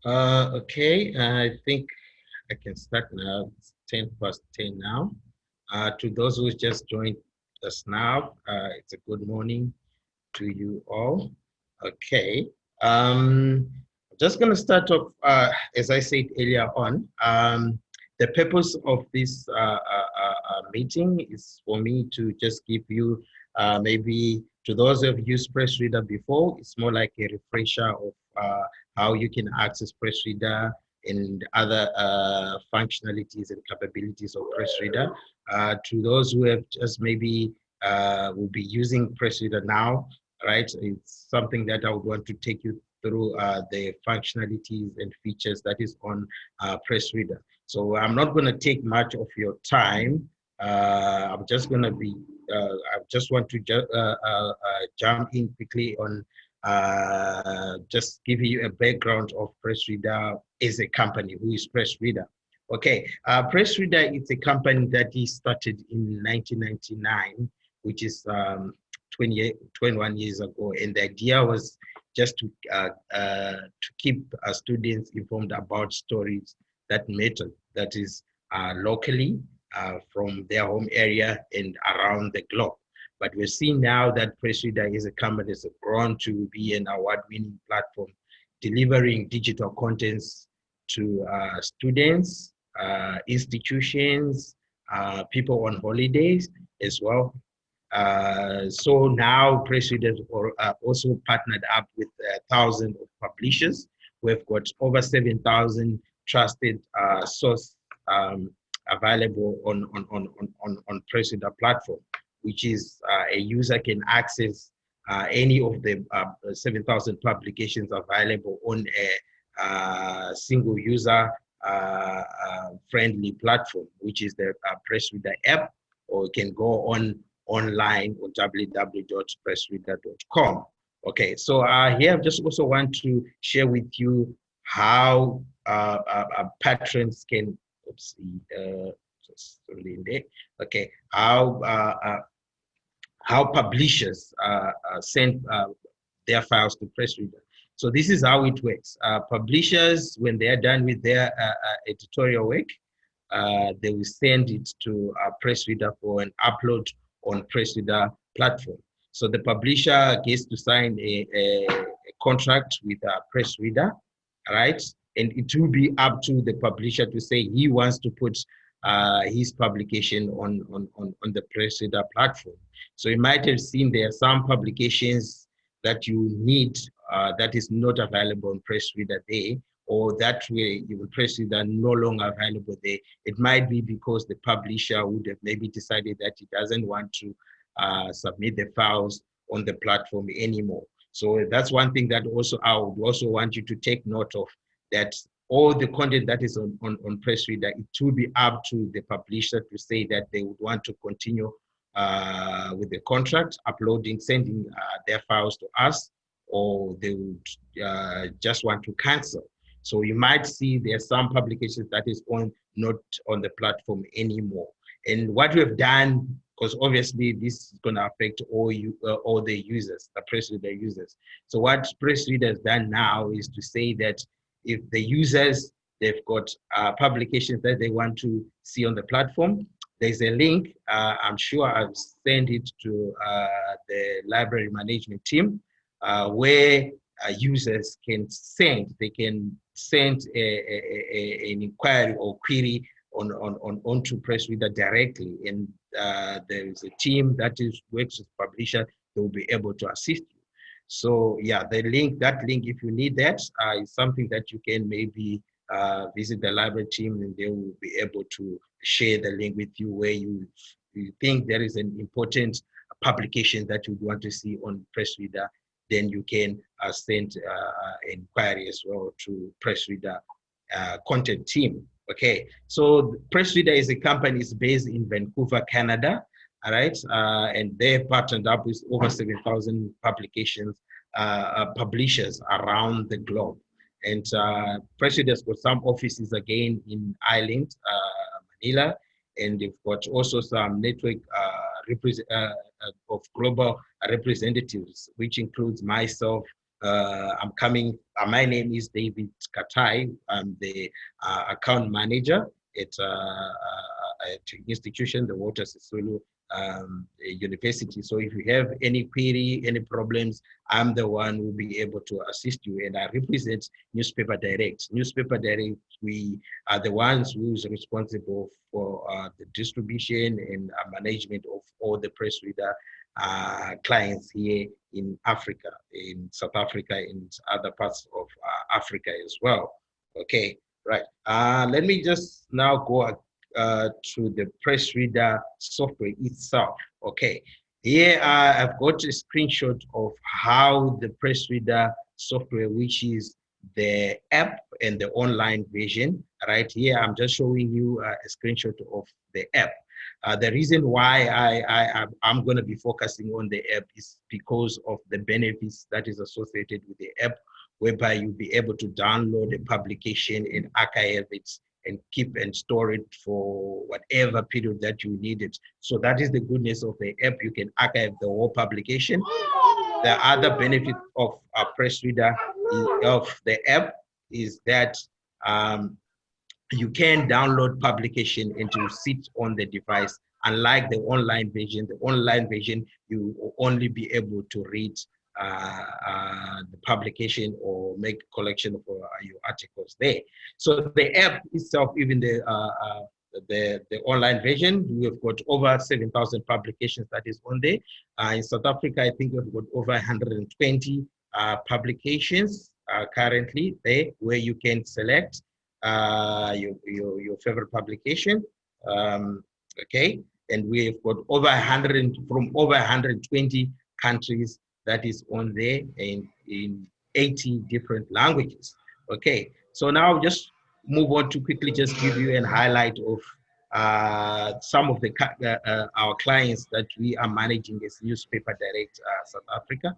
Okay, I think I can start now. It's 10 past 10 now. To those who just joined us now, it's a good morning to you all. Okay, just going to start off, as I said earlier on. The purpose of this meeting is for me to just give you maybe to those who have used PressReader before, it's more like a refresher of how you can access PressReader and other functionalities and capabilities of PressReader. To those who have just maybe will be using PressReader now, right? It's something that I would want to take you through the functionalities and features that is on PressReader. So I'm not going to take much of your time. I'm just going to be, I just want to jump in quickly on just giving you a background of PressReader as a company. Who is PressReader? Okay, PressReader is a company that is started in 1999, which is 21 years ago. And the idea was just to keep students informed about stories that matter, that is locally from their home area and around the globe. But we're seeing now that PressReader is a company that's grown to be an award-winning platform, delivering digital contents to students, institutions, people on holidays as well. So now PressReader also partnered up with thousands of publishers. We've got over 7,000 trusted source available on PressReader platform, which is a user can access any of the 7,000 publications available on a single user friendly platform, which is the PressReader app, or you can go online on www.pressreader.com. Okay, so here I just also want to share with you how patrons can, just in there. Okay, how publishers send their files to PressReader. So this is how it works. Publishers, when they are done with their editorial work, they will send it to PressReader for an upload on PressReader platform. So the publisher gets to sign a contract with PressReader, right? And it will be up to the publisher to say he wants to put his publication on the PressReader platform. So you might have seen there are some publications that you need that is not available on PressReader there, or that way you will PressReader no longer available there. It might be because the publisher would have maybe decided that he doesn't want to submit the files on the platform anymore. So that's one thing that also I would also want you to take note of, that all the content that is on PressReader, it will be up to the publisher to say that they would want to continue with the contract, uploading, sending their files to us, or they would just want to cancel. So you might see there are some publications that is not on the platform anymore. And what we have done, because obviously this is going to affect all the users, the PressReader users. So what PressReader has done now is to say that if the users, they've got publications that they want to see on the platform, there's a link. I'm sure I've sent it to the library management team where users can send, an inquiry or query onto PressReader directly, and there is a team that works with publisher. They will be able to assist you. So yeah, that link, if you need that, is something that you can maybe visit the library team, and they will be able to share the link with you where you think there is an important publication that you want to see on PressReader. Then you can send inquiry as well to PressReader content team. Okay, so PressReader is a company, is based in Vancouver, Canada. All right, and they've partnered up with over 7,000 publications, publishers around the globe. And PressReader's got some offices again in Ireland, Manila, and they've got also some network of global representatives, which includes myself, My name is David Katai. I'm the account manager at institution, the Walter Sisulu University. So if you have any query, any problems, I'm the one who will be able to assist you, and I represent Newspaper Direct. Newspaper Direct, we are the ones who's responsible for the distribution and management of all the press reader clients here in Africa, in South Africa, in other parts of Africa as well. Okay, right. Let me just now go to the press reader software itself. Okay, here I've got a screenshot of how the press reader software, which is the app and the online version. Right here, I'm just showing you a screenshot of the app. The reason why I'm going to be focusing on the app is because of the benefits that is associated with the app, whereby you'll be able to download a publication and archive it and keep and store it for whatever period that you need it. So that is the goodness of the app. You can archive the whole publication. The other benefit of a press reader of the app is that you can download publication and to sit on the device. Unlike the online version, you will only be able to read the publication or make collection of your articles there. So the app itself, even the online version, we have got over 7,000 publications that is on there. In South Africa, I think we've got over 120 publications currently there, where you can select your favorite publication. Okay, and we've got over 100 from over 120 countries that is on there in 80 different languages. Okay, so now just move on to quickly just give you an highlight of some of the our clients that we are managing as Newspaper Direct South Africa.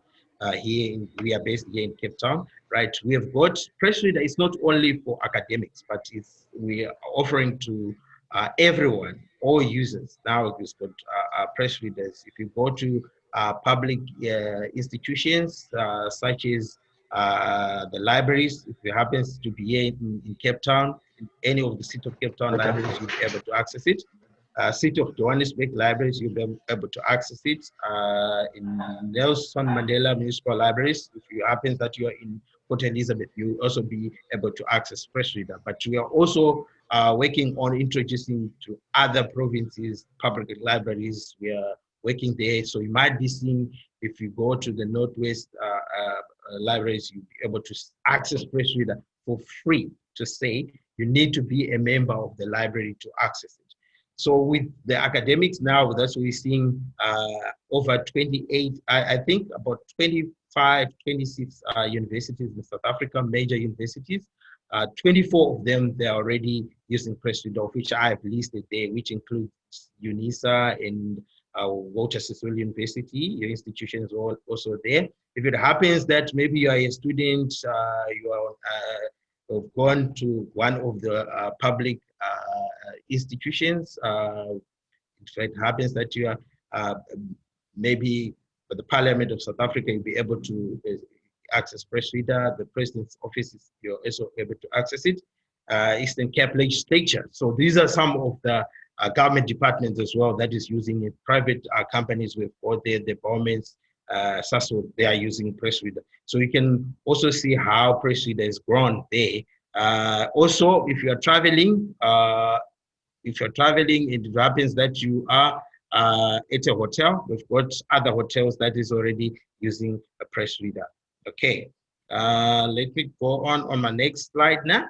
We are based here in Cape Town, right? We have got press reader. It's not only for academics, but we are offering to everyone, all users. Now we've got press readers. If you go to public institutions such as the libraries, if it happens to be here in Cape Town, in any of the City of Cape Town libraries, you'll be able to access it. City of Johannesburg libraries, you'll be able to access it. In Nelson Mandela Municipal Libraries, if it happens that you are in Port Elizabeth, you'll also be able to access press reader. But we are also working on introducing to other provinces public libraries. We are working there, so you might be seeing, if you go to the Northwest libraries, you'll be able to access press reader for free. To say, you need to be a member of the library to access it. So with the academics now, that's what we're seeing over 28, I think about 25, 26 universities in South Africa, major universities. 24 of them, they're already using press reader, which I've listed there, which includes UNISA and Walter Sisulu University. Your institution is also there. If it happens that maybe you are a student, you are have gone to one of the public institutions. If it happens that you are maybe for the Parliament of South Africa, you'll be able to access press reader. The President's office, you're also able to access it. Eastern Cape Legislature. So these are some of the government departments as well that is using it. Private companies with all the governments, SASO, they are using press reader. So you can also see how press reader has grown there. Also, if you're traveling, it happens that you are at a hotel, we've got other hotels that is already using a press reader. Okay, let me go on my next slide now.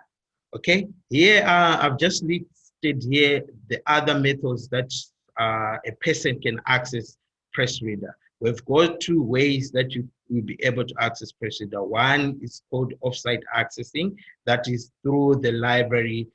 Okay, here I've just listed here the other methods that a person can access press reader. We've got two ways that you will be able to access press reader. One is called offsite accessing, that is through the library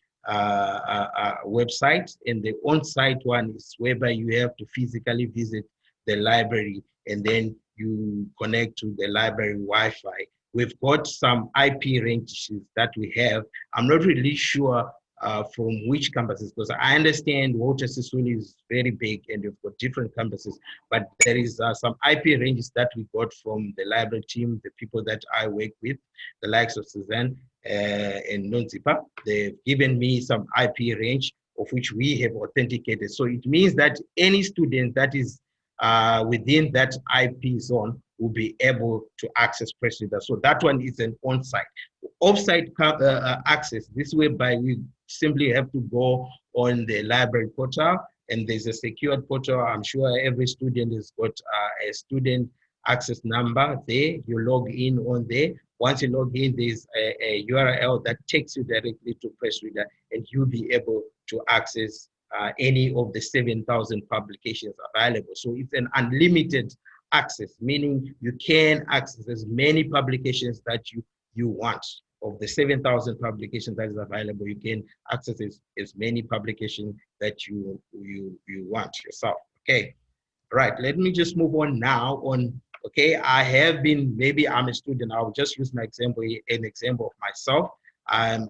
website, and the on-site one is whereby you have to physically visit the library and then you connect to the library Wi-Fi. We've got some IP ranges that we have. I'm not really sure from which campuses, because I understand Walter Sisulu is very big and you've got different campuses, but there is some IP ranges that we got from the library team, the people that I work with, the likes of Suzanne and Nonzipa. They've given me some IP range of which we have authenticated. So it means that any student that is within that IP zone will be able to access PressReader. So that one is an on-site. Off-site access, this way by we simply have to go on the library portal, and there's a secured portal. I'm sure every student has got a student access number there. You log in on there. Once you log in, there's a URL that takes you directly to PressReader, and you'll be able to access any of the 7,000 publications available. So it's an unlimited access, meaning you can access as many publications that you want. Of the 7,000 publications that is available, you can access as many publications that you want yourself. Okay, right. Let me just move on now. Okay, I have been, maybe I'm a student. I'll just use my example, an example of myself. I'm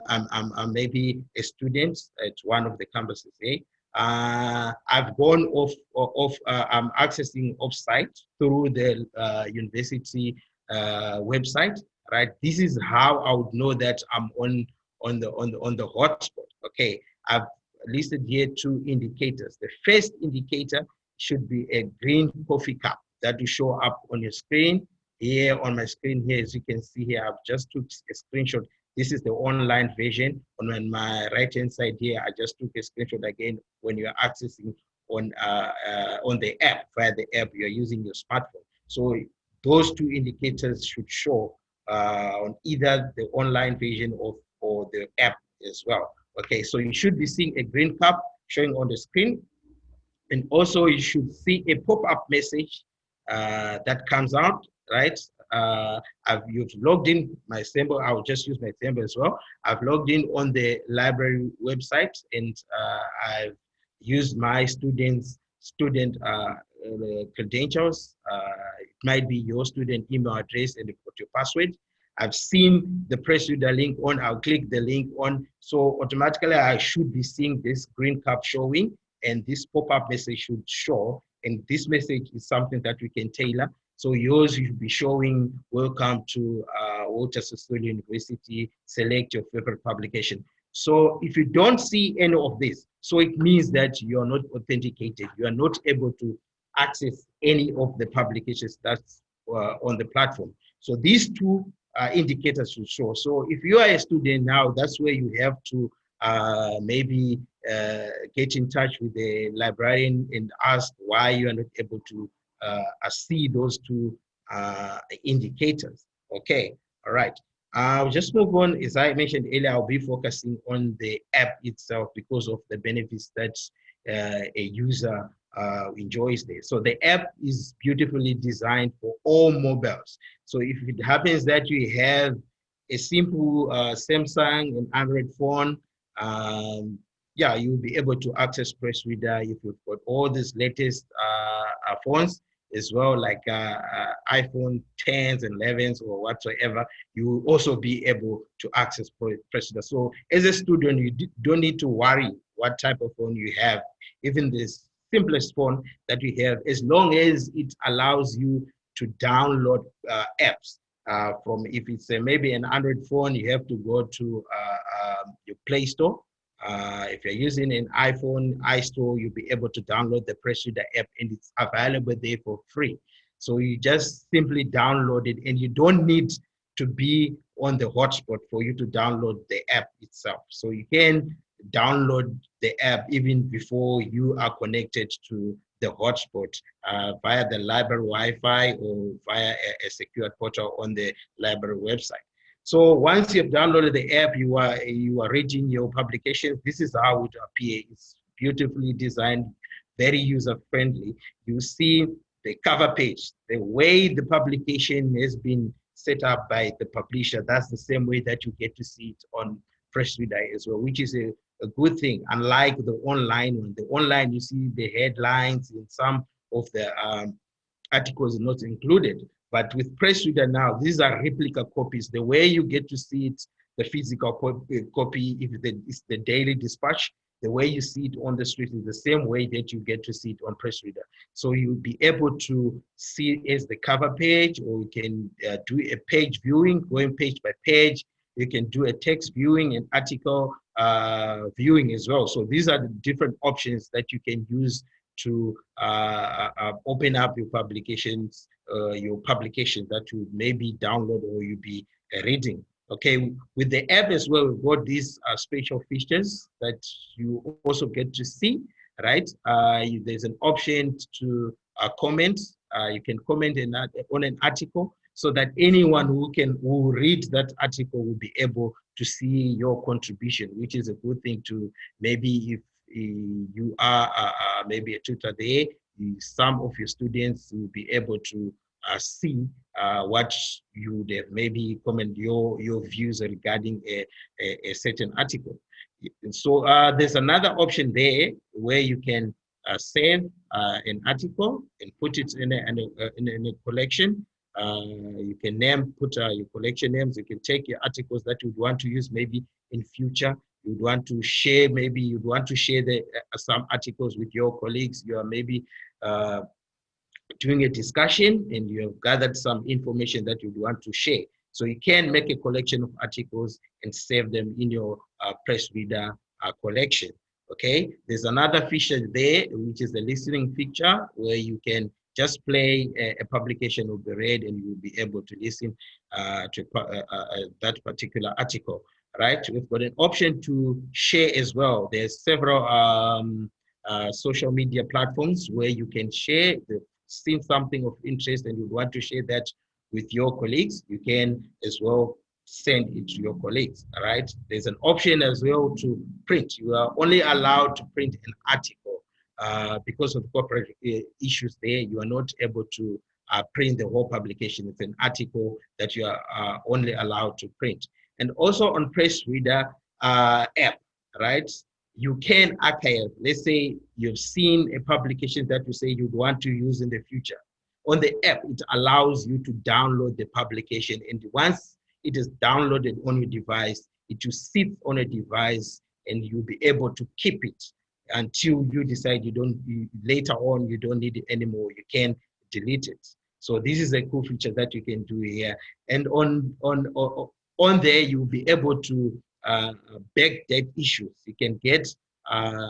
maybe a student at one of the campuses. I've gone I'm accessing offsite through the university website. Right, this is how I would know that I'm on the hotspot. Okay, I've listed here 2 indicators. The first indicator should be a green coffee cup that will show up on your screen. Here on my screen here, as you can see here, I've just took a screenshot. This is the online version. On my right-hand side here, I just took a screenshot again when you're accessing on the app, via the app, you're using your smartphone. So those 2 indicators should show on either the online version or the app as well. Okay, so you should be seeing a green cup showing on the screen. And also you should see a pop-up message that comes out, right? You've logged in my symbol. I'll just use my symbol as well. I've logged in on the library website, and I've used my student credentials. It might be your student email address, and you've got your password. I've seen the PressReader link on. I'll click the link on. So automatically I should be seeing this green cup showing, and this pop-up message should show. And this message is something that we can tailor. So yours should be showing, welcome to Walter Sisulu University, select your favorite publication. So if you don't see any of this, so it means that you are not authenticated. You are not able to access any of the publications that's on the platform. So these 2 indicators should show. So if you are a student now, that's where you have to maybe get in touch with the librarian and ask why you are not able to see those 2 indicators. Okay, all right. I'll just move on. As I mentioned earlier, I'll be focusing on the app itself because of the benefits that a user enjoys there. So the app is beautifully designed for all mobiles. So if it happens that you have a simple Samsung and Android phone, yeah, you'll be able to access PressReader. If you've got all these latest phones as well, like iPhone 10s and 11s or whatsoever, you will also be able to access PressReader. So as a student, you don't need to worry what type of phone you have. Even this simplest phone that we have, as long as it allows you to download apps from, if it's maybe an Android phone, you have to go to your Play Store. If you're using an iPhone iStore, you'll be able to download the PressReader app, and it's available there for free. So you just simply download it, and you don't need to be on the hotspot for you to download the app itself. So you can download the app even before you are connected to the hotspot via the library Wi-Fi or via a secured portal on the library website. So once you've downloaded the app, you are reading your publications. This is how it appears. It's beautifully designed, very user-friendly. You see the cover page, the way the publication has been set up by the publisher. That's the same way that you get to see it on PressReader as well, which is a good thing. Unlike the online one, the online you see the headlines and some of the articles not included. But with PressReader now, these are replica copies. The way you get to see it, the physical copy, if it's the daily dispatch, the way you see it on the street is the same way that you get to see it on PressReader. So you'll be able to see it as the cover page, or you can do a page viewing, going page by page. You can do a text viewing and article viewing as well. So these are the different options that you can use to open up your publications that you maybe download or you'll be reading. Okay, with the app as well, we've got these special features that you also get to see, right? There's an option to comment. You can comment on an article so that anyone who reads that article will be able to see your contribution, which is a good thing to maybe if you are maybe a tutor there, some of your students will be able to see what you would have maybe comment your views regarding a certain article. So there's another option there where you can save an article and put it in a collection. You can put your collection names. You can take your articles that you would want to use maybe in future. You'd want to share, maybe you'd want to share some articles with your colleagues. You are maybe doing a discussion and you have gathered some information that you want to share. So you can make a collection of articles and save them in your PressReader collection. Okay, there's another feature there, which is the listening feature, where you can just play a publication will be read and you will be able to listen to that particular article, right? We've got an option to share as well. There's several social media platforms where you can share seen something of interest and you want to share that with your colleagues, you can as well send it to your colleagues, all right? There's an option as well to print. You are only allowed to print an article because of corporate issues there. You are not able to print the whole publication. It's an article that you are only allowed to print. And also on PressReader app, right? You can archive. Let's say you've seen a publication that you say you'd want to use in the future. On the app, it allows you to download the publication. And once it is downloaded on your device, it will sit on a device and you'll be able to keep it until you decide later on, you don't need it anymore. You can delete it. So this is a cool feature that you can do here. And on there, you'll be able to backdate issues. You can get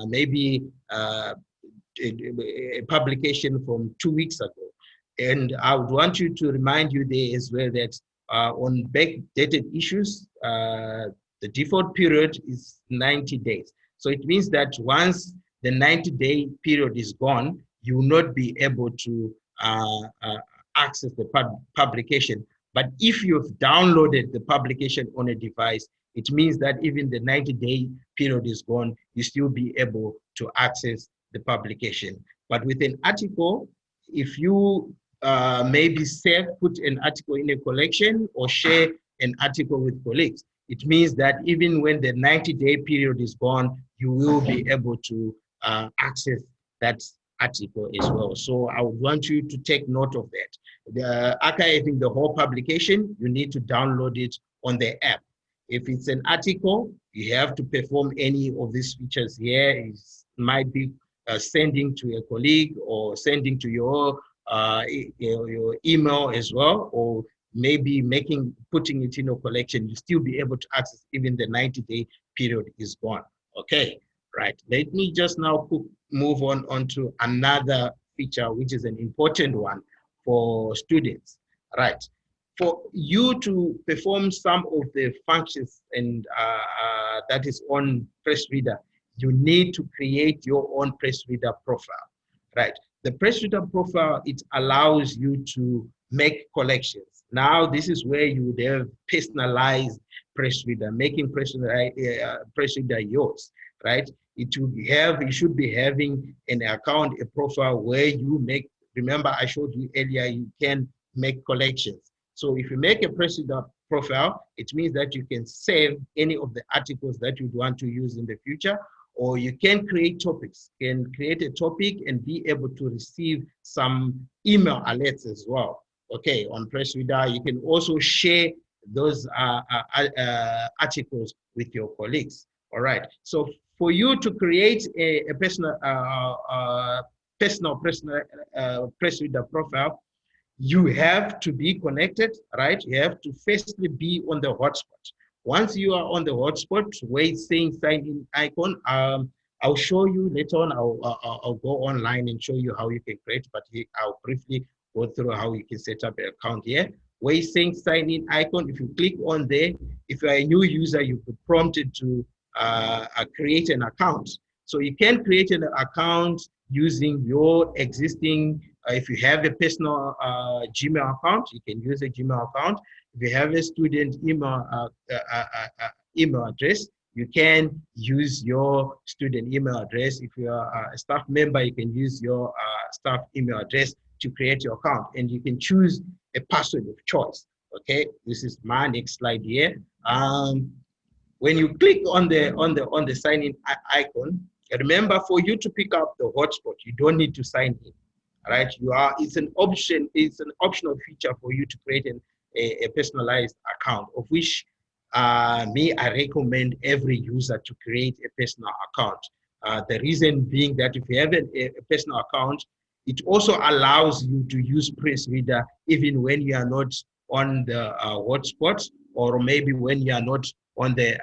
maybe a publication from 2 weeks ago. And I would want you to remind you there as well that on backdated issues, the default period is 90 days. So it means that once the 90-day period is gone, you will not be able to access the publication. But if you've downloaded the publication on a device, it means that even the 90-day period is gone, you still be able to access the publication. But with an article, if you maybe put an article in a collection or share an article with colleagues, it means that even when the 90-day period is gone, you will be able to access that article as well. So I would want you to take note of that. Archiving the whole publication, you need to download it on the app. If it's an article, you have to perform any of these features here. It might be sending to a colleague or sending to your email as well, or maybe putting it in a collection. You still be able to access even the 90-day period is gone. Okay, right. Let me just now move on to another feature, which is an important one for students, right? For you to perform some of the functions and that is on PressReader, you need to create your own PressReader profile, right? The PressReader profile, it allows you to make collections. Now, this is where you would have personalized PressReader, making PressReader yours, right? You should be having an account, a profile where you make, remember I showed you earlier, you can make collections. So if you make a PressReader profile, it means that you can save any of the articles that you'd want to use in the future, or you can create topics, can create a topic and be able to receive some email alerts as well. Okay, on PressReader, you can also share those articles with your colleagues. All right. So for you to create a personal press reader profile, you have to be connected, right? You have to firstly be on the hotspot. Once you are on the hotspot, where it's saying sign in icon, I'll show you later on. I'll go online and show you how you can create, but I'll briefly go through how you can set up an account here. Where it's saying sign in icon, if you click on there, if you're a new user, you'll be prompted to create an account. So you can create an account using your existing, if you have a personal Gmail account, you can use a Gmail account. If you have a student email address, you can use your student email address. If you are a staff member, you can use your staff email address to create your account, and you can choose a password of choice. Okay, this is my next slide here. When you click on the sign in icon, remember, for you to pick up the hotspot, you don't need to sign in. Right? It's an option. It's an optional feature for you to create a personalized account, of which I recommend every user to create a personal account. The reason being that if you have a personal account, it also allows you to use PressReader even when you are not on the hotspot, or maybe when you are not on the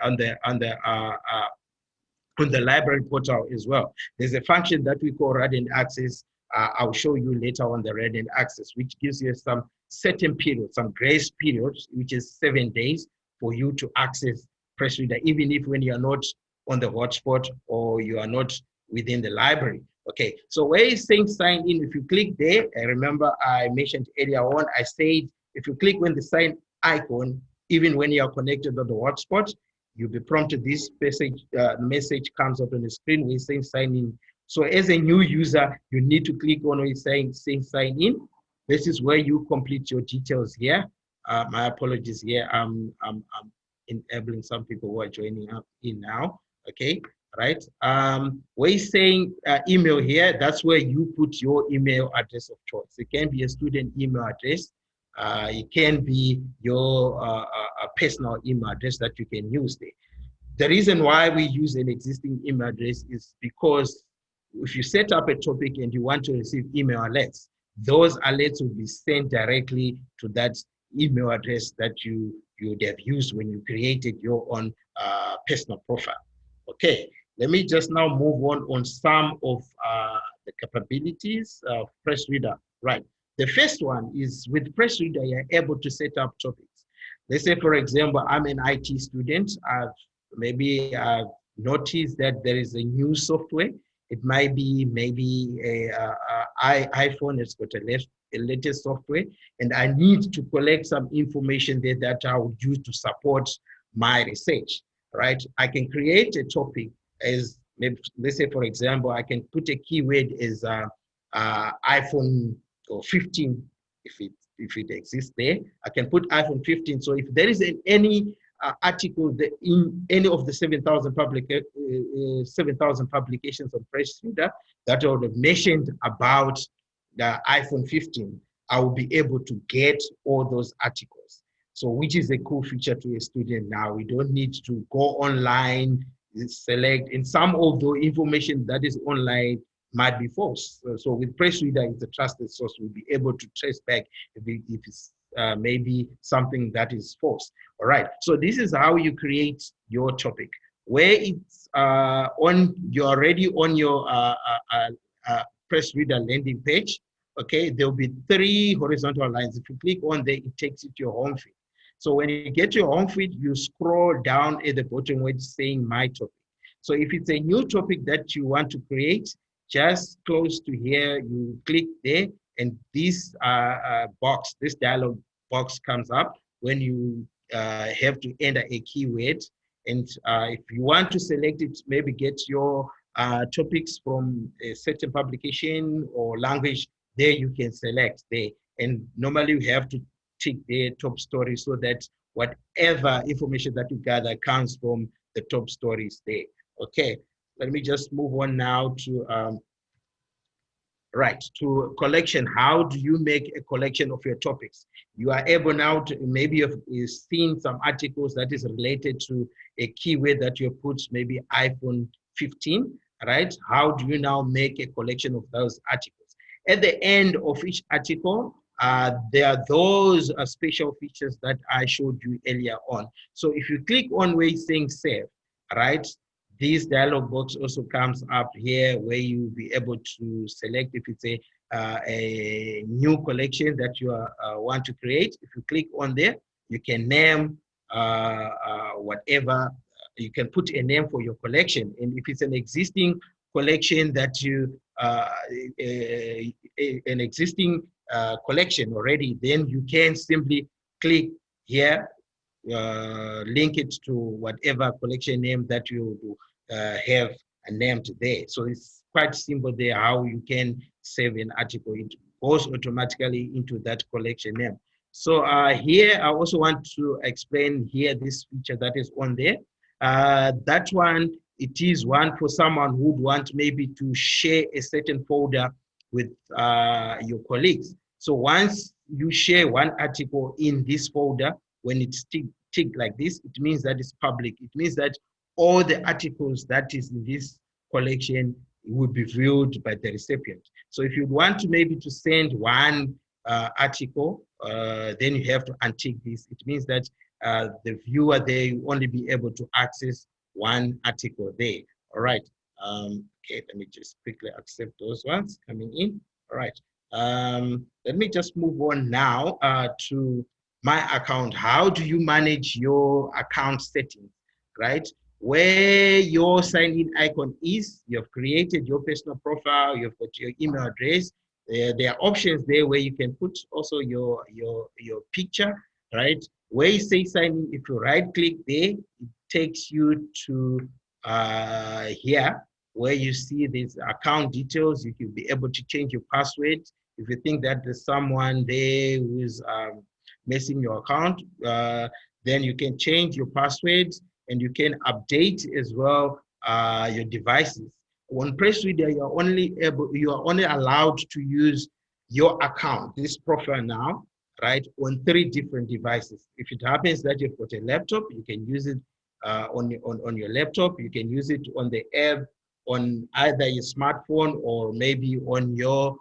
library portal as well. There's a function that we call read and access. I'll show you later on the read and access, which gives you some certain period, some grace periods, which is 7 days for you to access PressReader, even if when you are not on the hotspot or you are not within the library. Okay, so where is saying sign in, if you click there, I remember I mentioned earlier on, I said, if you click on the sign icon, even when you are connected to the hotspot, you'll be prompted. This message comes up on the screen where it's saying sign in. So as a new user, you need to click on where it's saying sign in. This is where you complete your details here. My apologies here. I'm enabling some people who are joining up in now. Okay, right. Where it's saying email here, that's where you put your email address of choice. It can be a student email address. It can be your personal email address that you can use there. The reason why we use an existing email address is because if you set up a topic and you want to receive email alerts, those alerts will be sent directly to that email address that you would have used when you created your own personal profile. Okay, let me just now move on some of the capabilities of PressReader. Right. The first one is with PressReader, you're able to set up topics. Let's say, for example, I'm an IT student. Maybe I've noticed that there is a new software. It might be maybe iPhone has got a latest software, and I need to collect some information there that I would use to support my research. Right? I can create a topic as, maybe, let's say, for example, I can put a keyword as iPhone or 15, if it exists there. I can put iPhone 15. So if there is any article in any of the 7,000 publications on PressReader that I would have mentioned about the iPhone 15, I will be able to get all those articles. So which is a cool feature to a student now. We don't need to go online, select, and some of the information that is online might be false. So with PressReader, it's a trusted source. We'll be able to trace back if it's maybe something that is false. All right. So this is how you create your topic. Where it's you're already on your PressReader landing page. Okay, there'll be 3 horizontal lines. If you click on there, it takes you to your home feed. So when you get to your home feed, you scroll down at the bottom where it's saying My Topic. So if it's a new topic that you want to create, just close to here, you click there, and this this dialog box comes up when you have to enter a keyword. And if you want to select it, maybe get your topics from a certain publication or language, there you can select there. And normally you have to tick the top story so that whatever information that you gather comes from the top stories there. Okay, let me just move on now to Right, to collection. How do you make a collection of your topics? You are able now to, maybe you've seen some articles that is related to a keyword that you put, maybe iPhone 15, right? How do you now make a collection of those articles? At the end of each article, there are those special features that I showed you earlier on. So if you click on where it's saying save, right? This dialog box also comes up here where you'll be able to select if it's a new collection that you want to create. If you click on there, you can name whatever, you can put a name for your collection. And if it's an existing collection that you, an existing collection already, then you can simply click here, link it to whatever collection name that you have named there. So it's quite simple there how you can save an article. It goes automatically into that collection name. So here I also want to explain here this feature that is on there. That one, it is one for someone who would want maybe to share a certain folder with your colleagues. So once you share one article in this folder, when it's ticked like this, it means that it's public. It means that all the articles that is in this collection will be viewed by the recipient. So if you want to maybe to send one article, then you have to untick this. It means that the viewer, they will only be able to access one article there. All right. Okay, let me just quickly accept those ones coming in. All right. Let me just move on now to my account. How do you manage your account settings, right? Where your sign-in icon is, you've created your personal profile, you've got your email address. There are options there where you can put also your picture, right? Where you say sign in, if you right-click there, it takes you to here, where you see these account details. You can be able to change your password. If you think that there's someone there who is messing your account, then you can change your passwords and you can update as well your devices. On PressReader, you are only allowed to use your account, this profile now, right, on 3 different devices. If it happens that you've got a laptop, you can use it on your laptop. You can use it on the app on either your smartphone or maybe on your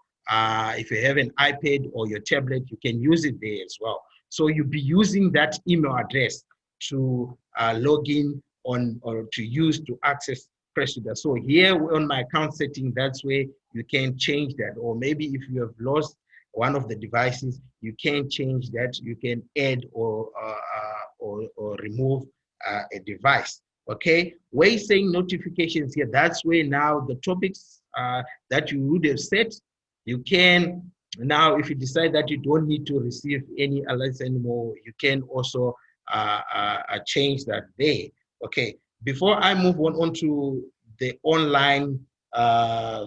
if you have an iPad or your tablet, you can use it there as well. So you'll be using that email address to log in on or to use to access PressReader. So here on my account setting, that's where you can change that. Or maybe if you have lost one of the devices, you can change that. You can add or remove a device. Okay, where you're saying notifications here, that's where now the topics that you would have set, you can now, if you decide that you don't need to receive any alerts anymore, you can also change that there. Okay, before I move on to the online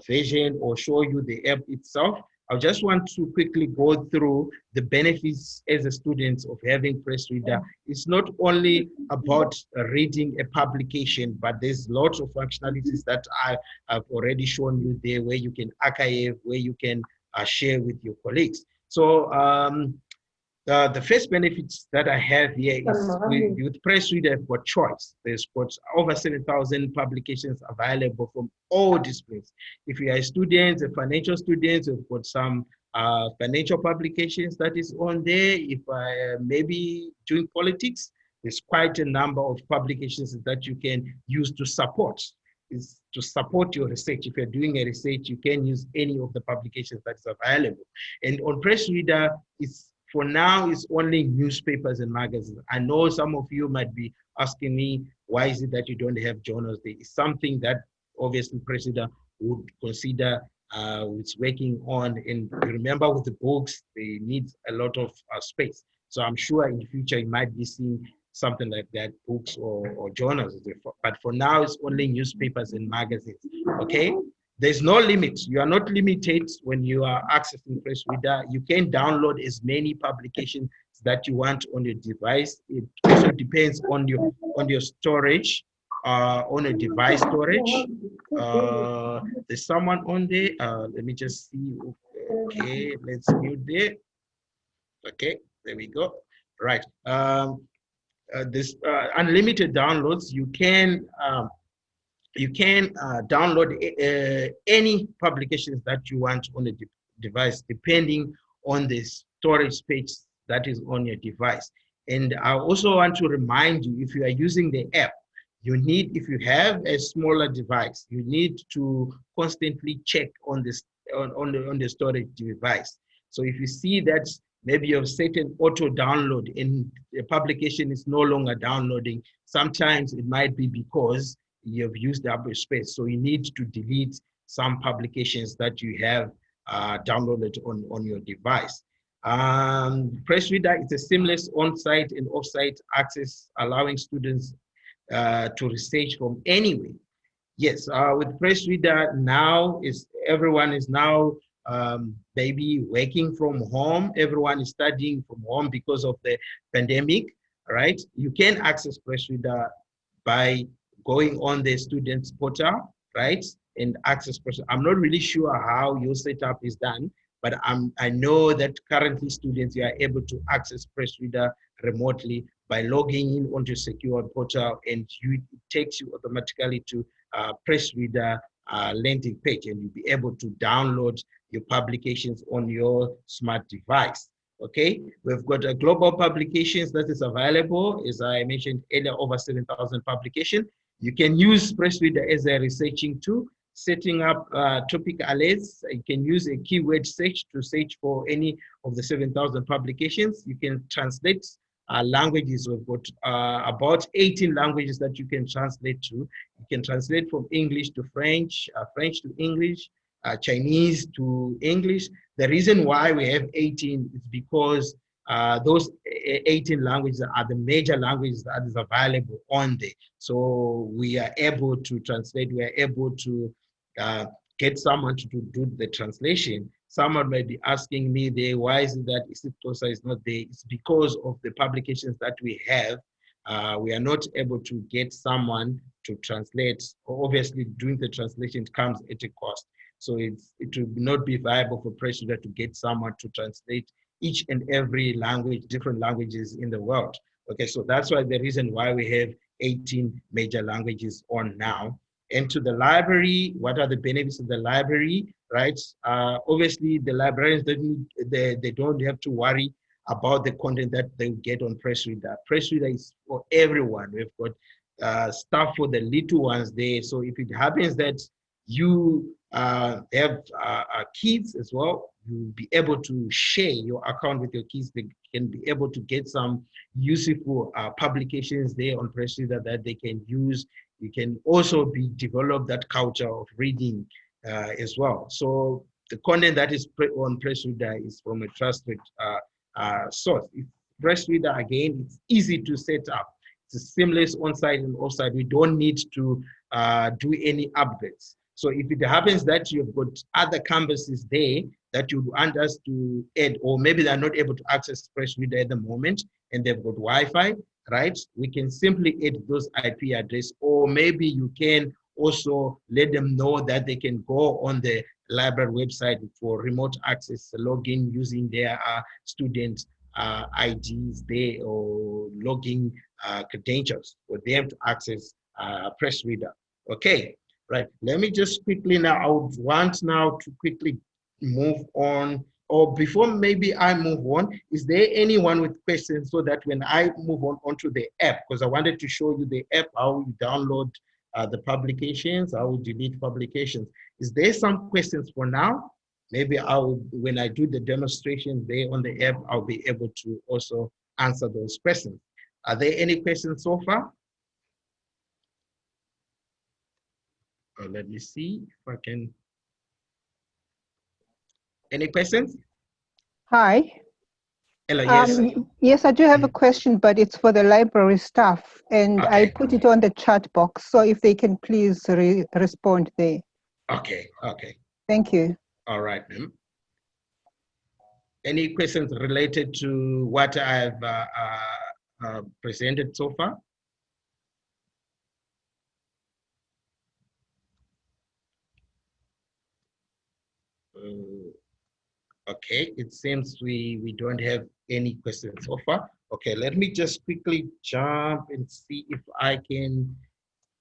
version or show you the app itself, I just want to quickly go through the benefits as a student of having PressReader. It's not only about reading a publication, but there's lots of functionalities that I've already shown you there, where you can archive, where you can share with your colleagues. So the first benefits that I have here is with PressReader, I've got choice. There's got over 7,000 publications available from all disciplines. If you are a student, a financial student, we've got some financial publications that is on there. If I maybe doing politics, there's quite a number of publications that you can use to support. Is to support your research. If you're doing a research, you can use any of the publications that's available. And on PressReader, it's for now, it's only newspapers and magazines. I know some of you might be asking me, why is it that you don't have journals there? It's something that obviously PressReader would consider it's working on. And remember, with the books, they need a lot of space. So I'm sure in the future, you might be seeing something like that, books or journals. But for now, it's only newspapers and magazines, okay? There's no limit. You are not limited when you are accessing PressReader. You can download as many publications that you want on your device. It also depends on your storage. on a device storage. There's someone on there. Let me just see. Okay, let's mute there. Okay, there we go. Right. This unlimited downloads. You can download any publications that you want on a device, depending on the storage space that is on your device. And I also want to remind you, if you are using the app, if you have a smaller device, you need to constantly check on this on the storage device. So if you see that maybe you have set an auto download and the publication is no longer downloading, sometimes it might be because you have used up your space. So you need to delete some publications that you have downloaded on your device. PressReader is a seamless on-site and off-site access, allowing students to research from anywhere. Yes, with PressReader now everyone is now maybe working from home. Everyone is studying from home because of the pandemic, right? You can access PressReader by going on the students portal, right? And access PressReader. I'm not really sure how your setup is done, but I know that currently students, you are able to access PressReader remotely by logging in onto a secure portal, and it takes you automatically to PressReader landing page, and you'll be able to download your publications on your smart device. Okay, we've got a global publications that is available. As I mentioned earlier, over 7,000 publications. You can use PressReader as a researching tool, setting up topic alerts. You can use a keyword search to search for any of the 7,000 publications. You can translate languages. We've got about 18 languages that you can translate to. You can translate from English to French, French to English, Chinese to English. The reason why we have 18 is because those 18 languages are the major languages that is available on there. So we are able to translate, we are able to get someone to do the translation. Someone might be asking me there, why is it that Isiptosa is not there? It's because of the publications that we have. We are not able to get someone to translate. Obviously, doing the translation comes at a cost. So it will not be viable for PressReader to get someone to translate each and every language, different languages in the world. Okay, so that's why the reason why we have 18 major languages on now. And to the library, what are the benefits of the library, right? Obviously, the librarians, they don't have to worry about the content that they get on PressReader. PressReader is for everyone. We've got stuff for the little ones there. So if it happens that you have kids as well, you'll be able to share your account with your kids. They can be able to get some useful publications there on PressReader that they can use. You can also develop that culture of reading as well. So the content that is on PressReader is from a trusted source. PressReader, again, it's easy to set up. It's a seamless on-site and off-site. We don't need to do any updates. So if it happens that you've got other campuses there that you want us to add, or maybe they're not able to access PressReader at the moment and they've got Wi-Fi, right? We can simply add those IP address, or maybe you can also let them know that they can go on the library website for remote access, login using their student IDs there, or login credentials for them to access PressReader. Okay. Right, let me just quickly now, I would want now to quickly move on, or before maybe I move on, is there anyone with questions so that when I move on onto the app, because I wanted to show you the app, how you download the publications, how you delete publications. Is there some questions for now? Maybe when I do the demonstration there on the app, I'll be able to also answer those questions. Are there any questions so far? Let me see if I can. Any questions? Hi. Hello, yes. Yes, I do have a question, but it's for the library staff, and Okay. I put it on the chat box. So if they can please respond there. Okay, okay. Thank you. All right, ma'am. Any questions related to what I've presented so far? Okay, it seems we don't have any questions so far. Okay, let me just quickly jump and see if I can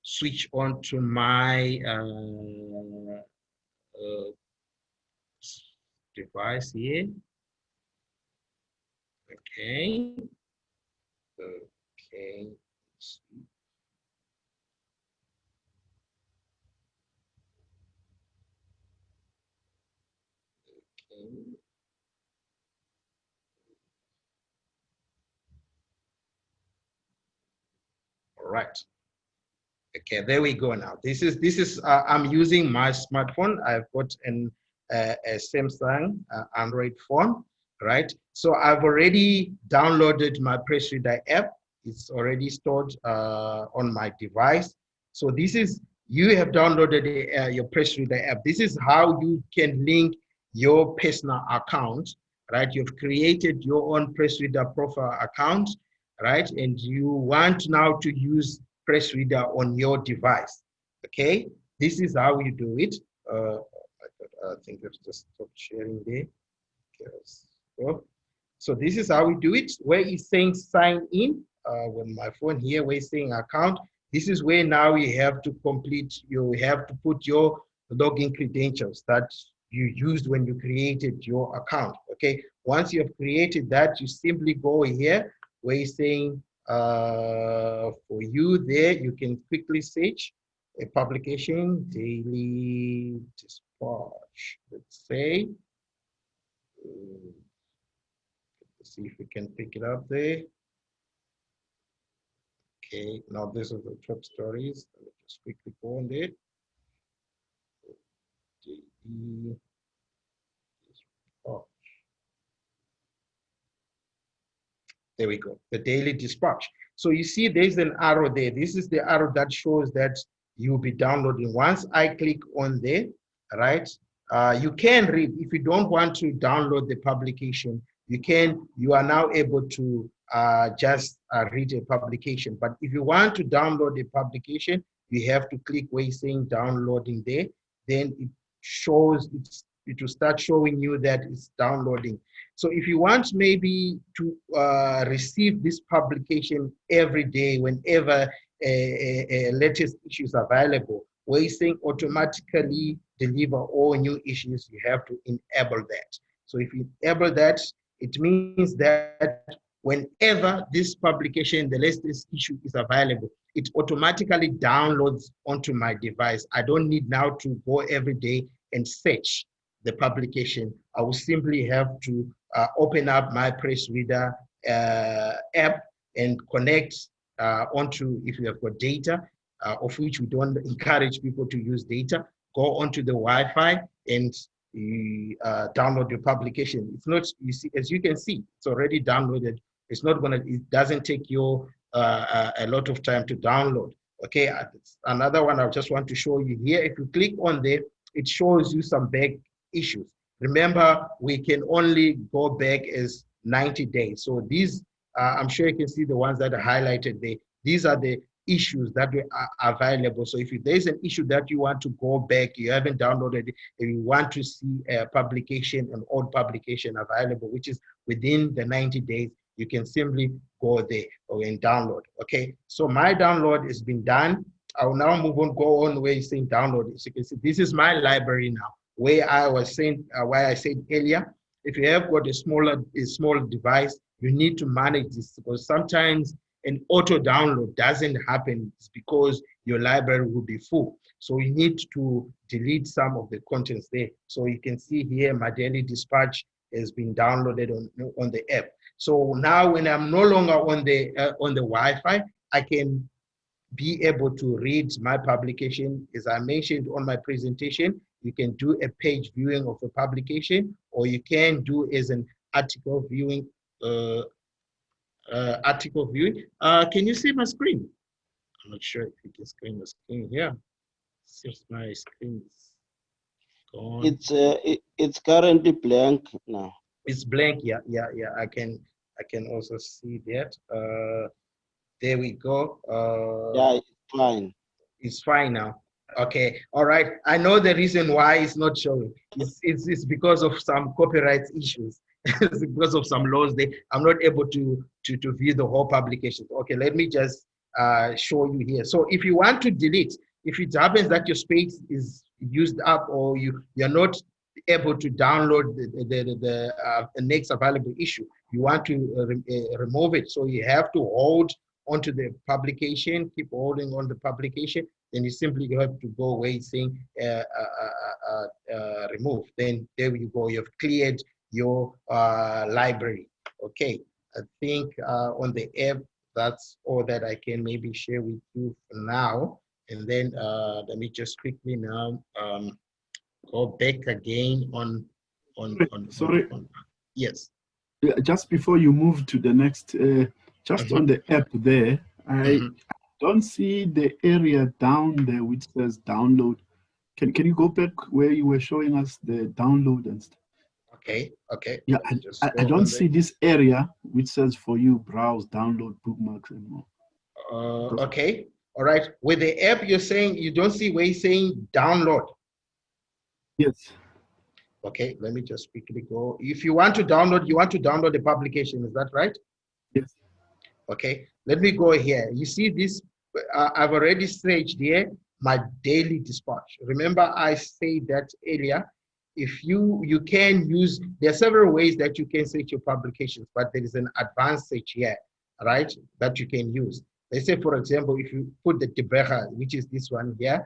switch on to my device here. Okay, okay, okay. All right. Okay, there we go now. This is I'm using my smartphone. I've got a Samsung Android phone, right? So I've already downloaded my PressReader app. It's already stored on my device. So this is you have downloaded your PressReader app. This is how you can link your personal account, right? You've created your own PressReader profile account, right? And you want now to use PressReader on your device. Okay, this is how you do it. I think I've just stopped sharing there. Okay, so this is how we do it. Where it's saying sign in, when my phone here, where it's saying account, this is where now you have to complete, you have to put your login credentials that you used when you created your account. Okay, once you have created that, you simply go here where it's saying for you there, you can quickly search a publication, daily dispatch, let's say. Let's see if we can pick it up there. Okay, now this is the top stories. Let me just quickly go on there. Daily dispatch. There we go, the daily dispatch. So you see there's an arrow there. This is the arrow that shows that you'll be downloading. Once I click on there, right, you can read. If you don't want to download the publication, you are now able to just read a publication. But if you want to download a publication, you have to click where it's saying downloading there. Then it will start showing you that it's downloading. So if you want maybe to receive this publication every day, whenever a latest issue is available, where it's saying automatically deliver all new issues, you have to enable that. So if you enable that, it means that whenever this publication, the latest issue is available, it automatically downloads onto my device. I don't need now to go every day and search the publication. I will simply have to open up my PressReader app and connect onto, if you have got data, of which we don't encourage people to use data, go onto the Wi-Fi and download your publication. It's not, you see, as you can see, it's already downloaded. It's not gonna, it doesn't take you a lot of time to download. Okay, another one I just want to show you here. If you click on there, it shows you some back issues. Remember, we can only go back as 90 days. So these, I'm sure you can see the ones that are highlighted there. These are the issues that are available. So if there's an issue that you want to go back, you haven't downloaded it, and you want to see a publication, an old publication available, which is within the 90 days, you can simply go there and download. Okay, so my download has been done. I'll now move on, go on where you're saying download. As you can see, this is my library now, where I was saying, why I said earlier, if you have got a small device, you need to manage this, because sometimes an auto download doesn't happen. It's because your library will be full. So you need to delete some of the contents there. So you can see here, my daily dispatch has been downloaded on the app. So now when I'm no longer on the Wi-Fi, I can be able to read my publication. As I mentioned on my presentation, you can do a page viewing of a publication, or you can do as an article viewing. Can you see my screen? I'm not sure if you can see my screen here. Since my screen is gone. It's currently blank now. It's blank. Yeah. I can also see that. There we go. Yeah, it's fine. It's fine now. Okay, all right. I know the reason why it's not showing. It's because of some copyright issues. It's because of some laws. I'm not able to view the whole publication. Okay, let me just show you here. So if you want to delete, if it happens that your space is used up or you're not able to download the next available issue, you want to remove it. So you have to hold onto the publication, keep holding on the publication, then you simply have to go away saying remove. Then there you go, you've cleared your library. Okay, I think on the app, that's all that I can maybe share with you for now. And then let me just quickly now go back again Sorry. Yes. Just before you move to the next, just on the app there, I don't see the area down there which says download. Can you go back where you were showing us the download and stuff? Okay. Yeah, I don't see this area which says for you browse, download, bookmarks and more. Okay. All right. With the app, you're saying you don't see where you're saying download. Yes. Okay, let me just quickly go. If you want to download, the publication, is that right? Yes. Okay, let me go here. You see this, I've already staged here my daily dispatch. Remember I said that earlier, if you can use, there are several ways that you can search your publications, but there is an advanced search here, right, that you can use. Let's say, for example, if you put the Tibega, which is this one here,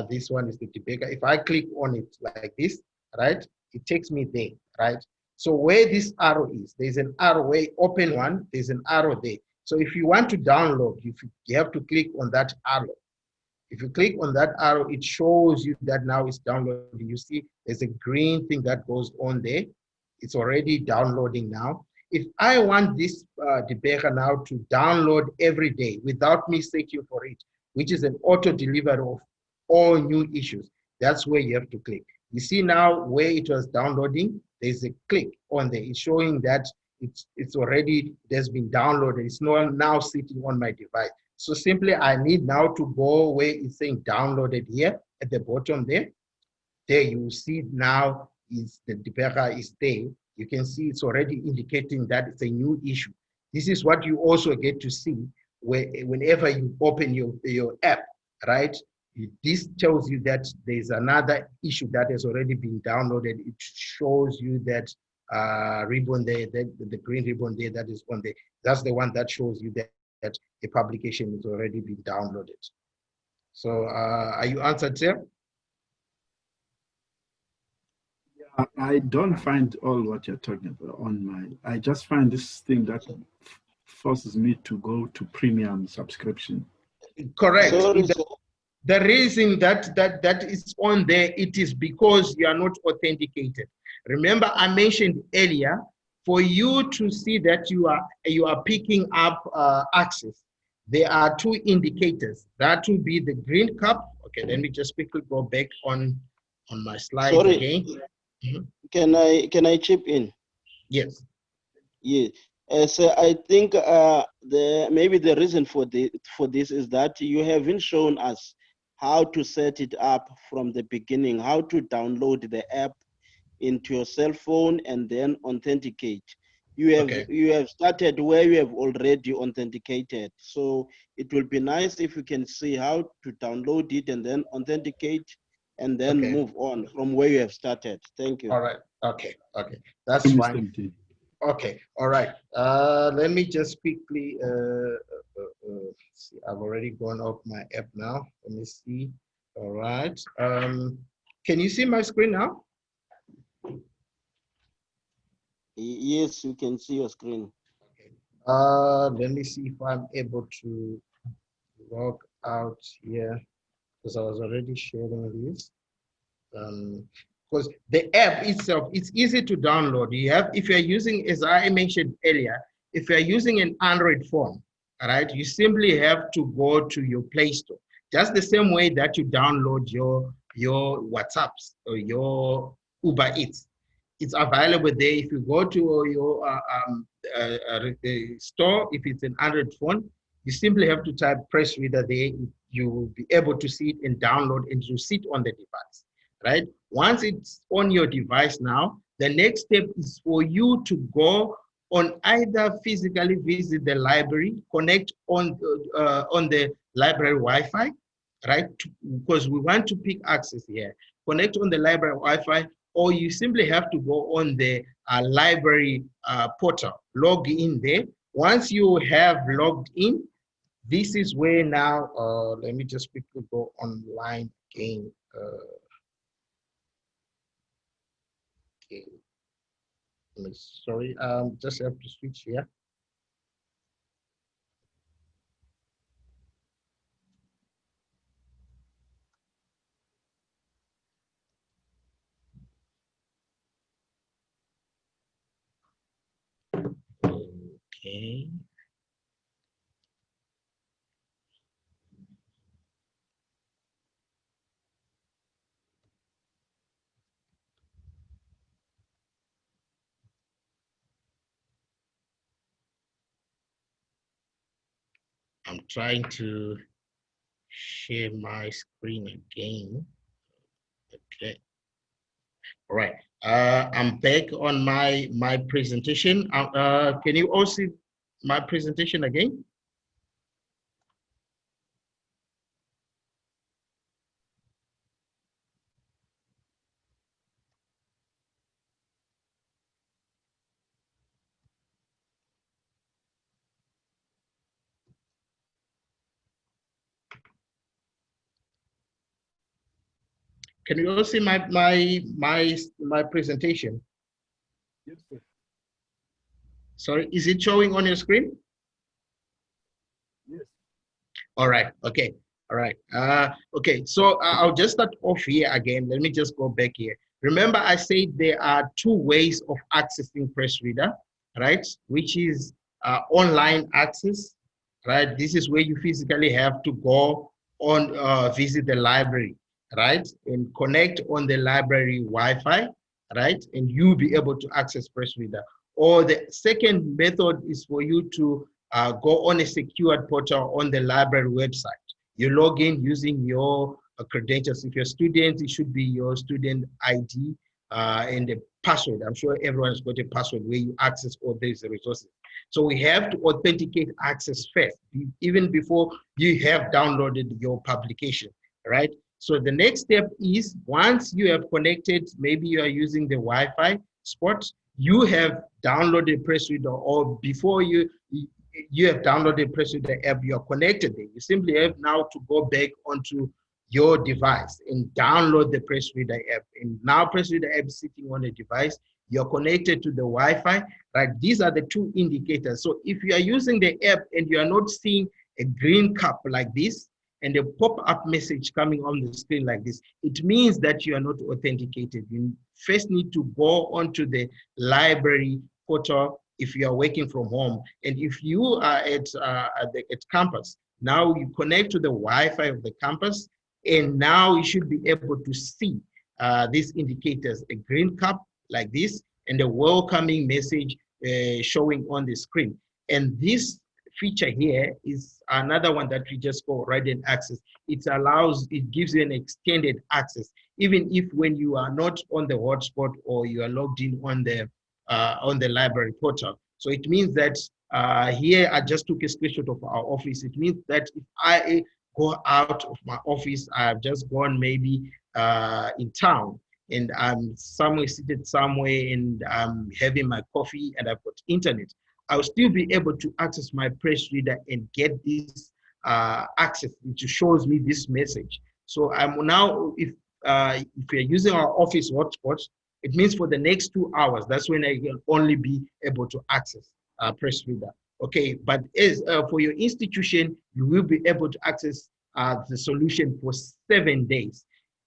this one is the Tibega. If I click on it like this, right, it takes me there, right? So where this arrow is, there's an arrow, where open one, there's an arrow there. So if you want to download, you have to click on that arrow. If you click on that arrow, it shows you that now it's downloading. You see there's a green thing that goes on there. It's already downloading now. If I want this Debugger now to download every day without me searching for it, which is an auto delivery of all new issues, that's where you have to click. You see now where it was downloading, there's a click on there. It's showing that it's already, it has been downloaded. It's not now sitting on my device. So simply I need now to go where it's saying downloaded here at the bottom there. There you see now is the debugger is there. You can see it's already indicating that it's a new issue. This is what you also get to see whenever you open your app, right? This tells you that there's another issue that has already been downloaded. It shows you that ribbon there, the green ribbon there that is on there. That's the one that shows you that the publication has already been downloaded. So are you answered, sir? Yeah, I don't find all what you're talking about on my, I just find this thing that forces me to go to premium subscription. Correct. Sorry, The reason that is on there, it is because you are not authenticated. Remember, I mentioned earlier, for you to see that you are picking up access, there are two indicators. That will be the green cup. Okay, let me just quickly go back on my slide again. Can I chip in? Yes. Yeah. So I think maybe the reason for this is that you haven't shown us how to set it up from the beginning, how to download the app into your cell phone and then authenticate. You have started where you have already authenticated. So it will be nice if you can see how to download it and then authenticate and then move on from where you have started. Thank you. All right. Okay. That's fine. Okay. All right. Let me just quickly see. I've already gone off my app now. Let me see. All right. Can you see my screen now? Yes, you can see your screen. Okay. Let me see if I'm able to log out here, because I was already sharing this. Because the app itself, it's easy to download. If you're using, as I mentioned earlier, if you're using an Android phone, all right, you simply have to go to your Play Store. Just the same way that you download your WhatsApps or your Uber Eats. It's available there. If you go to your store, if it's an Android phone, you simply have to type PressReader there. you will be able to see it and download and you see it on the device, right? Once it's on your device now, the next step is for you to go on either physically visit the library, connect on the library Wi-Fi, right? Because we want to pick access here. Connect on the library Wi-Fi, or you simply have to go on the library portal, log in there. Once you have logged in, this is where now, let me just quickly go online again. Okay. Sorry, just have to switch here. Okay. I'm trying to share my screen again. Okay. All right. I'm back on my presentation. Can you all see my presentation again? Can you all see my presentation? Yes, sir. Sorry, is it showing on your screen? Yes. All right. Okay. All right. Okay. So I'll just start off here again. Let me just go back here. Remember, I said there are two ways of accessing PressReader, right? Which is online access, right? This is where you physically have to go on visit the library, right, and connect on the library Wi-Fi, right, and you'll be able to access PressReader. Or the second method is for you to go on a secured portal on the library website. You log in using your credentials. If you're a student, it should be your student ID and the password. I'm sure everyone's got a password where you access all these resources. So we have to authenticate access first, even before you have downloaded your publication, right? So the next step is once you have connected, maybe you are using the Wi-Fi spot, you have downloaded PressReader, or before you have downloaded PressReader app, you are connected there. You simply have now to go back onto your device and download the PressReader app. And now PressReader app is sitting on a device. You're connected to the Wi-Fi, right? These are the two indicators. So if you are using the app and you are not seeing a green cup like this and a pop-up message coming on the screen like this, it means that you are not authenticated. You first need to go onto the library portal if you are working from home. And if you are at campus, now you connect to the Wi-Fi of the campus, and now you should be able to see these indicators, a green cup like this, and a welcoming message showing on the screen. And this feature here is another one that we just call right and access. It gives you an extended access, even if when you are not on the hotspot or you are logged in on the library portal. So it means that here I just took a screenshot of our office. It means that if I go out of my office, I've just gone maybe in town, and I'm somewhere seated somewhere and I'm having my coffee and I've got internet, I'll still be able to access my PressReader and get this access, which shows me this message. So I'm now, if you're using our office hotspots, it means for the next 2 hours, that's when I will only be able to access PressReader. Okay, but as for your institution, you will be able to access the solution for 7 days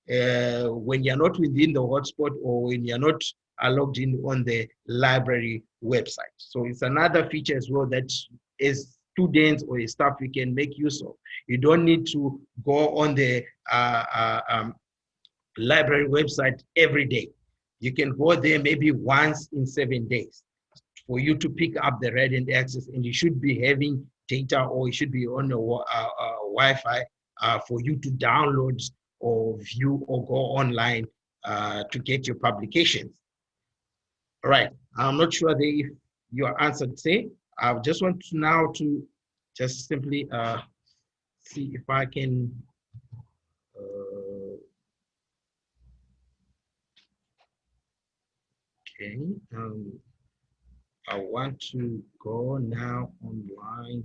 when you're not within the hotspot or when you're not logged in on the library website. So it's another feature as well that as students or as staff we can make use of. You don't need to go on the library website every day. You can go there maybe once in 7 days for you to pick up the read and access, and you should be having data or you should be on the Wi-Fi for you to download or view or go online to get your publications. All right, I'm not sure if your answer say. I just want to now to just simply see if I can okay, I want to go now online.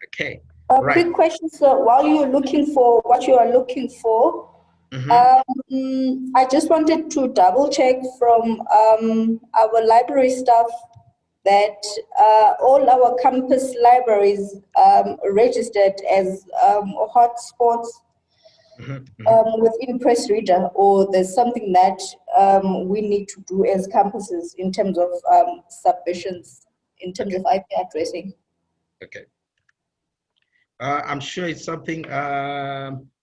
Okay. A Right. quick question, sir. While you're looking for what you are looking for, I just wanted to double check from our library staff that all our campus libraries registered as hotspots within PressReader, or there's something that we need to do as campuses in terms of submissions, in terms of IP addressing. Okay. I'm sure it's something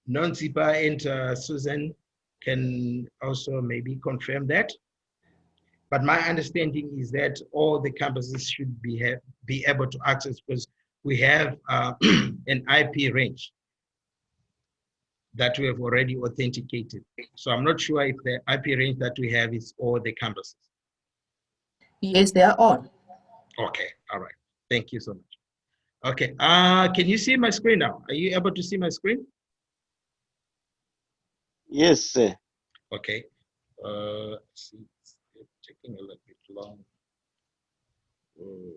Nonzipa and Susan can also maybe confirm that. But my understanding is that all the campuses should be able to access, because we have an IP range that we have already authenticated. So I'm not sure if the IP range that we have is all the campuses. Yes, they are all. Okay, all right. Thank you so much. Okay, can you see my screen now? Are you able to see my screen? Yes, sir. Okay. See, it's taking a little bit long. Oh.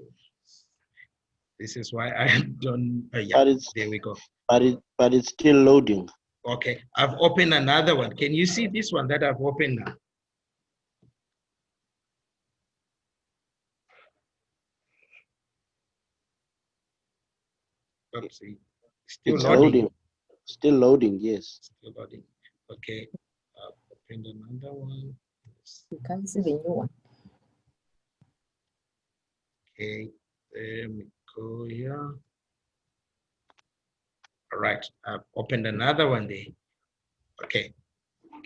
This is why I don't. Yeah, there we go. But it's still loading. Okay, I've opened another one. Can you see this one that I've opened now? Let's see. Still It's loading. loading. Still loading, yes. Still loading. Okay, I've opened another one. You can't see the new one. Okay, there we go here. All right, I've opened another one there. Okay,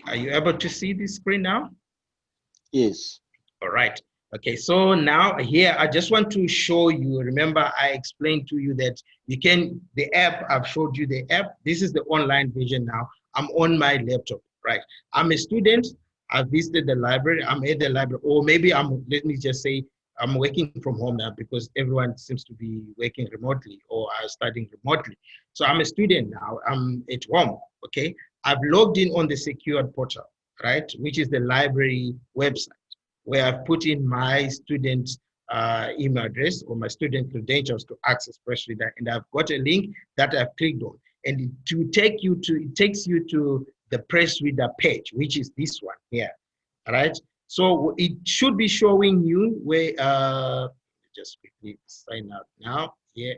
are you able to see this screen now? Yes. All right. Okay, so now here, I just want to show you, remember I explained to you that you can, the app, I've showed you the app. This is the online version now. I'm on my laptop, right? I'm a student, I visited the library, I'm at the library, or maybe let me just say, I'm working from home now because everyone seems to be working remotely or are studying remotely. So I'm a student now, I'm at home, okay? I've logged in on the secured portal, right? Which is the library website, where I've put in my student email address or my student credentials to access PressReader, and I've got a link that I've clicked on, and it takes you to the PressReader page, which is this one here, all right? So it should be showing you where, just quickly sign out now, here,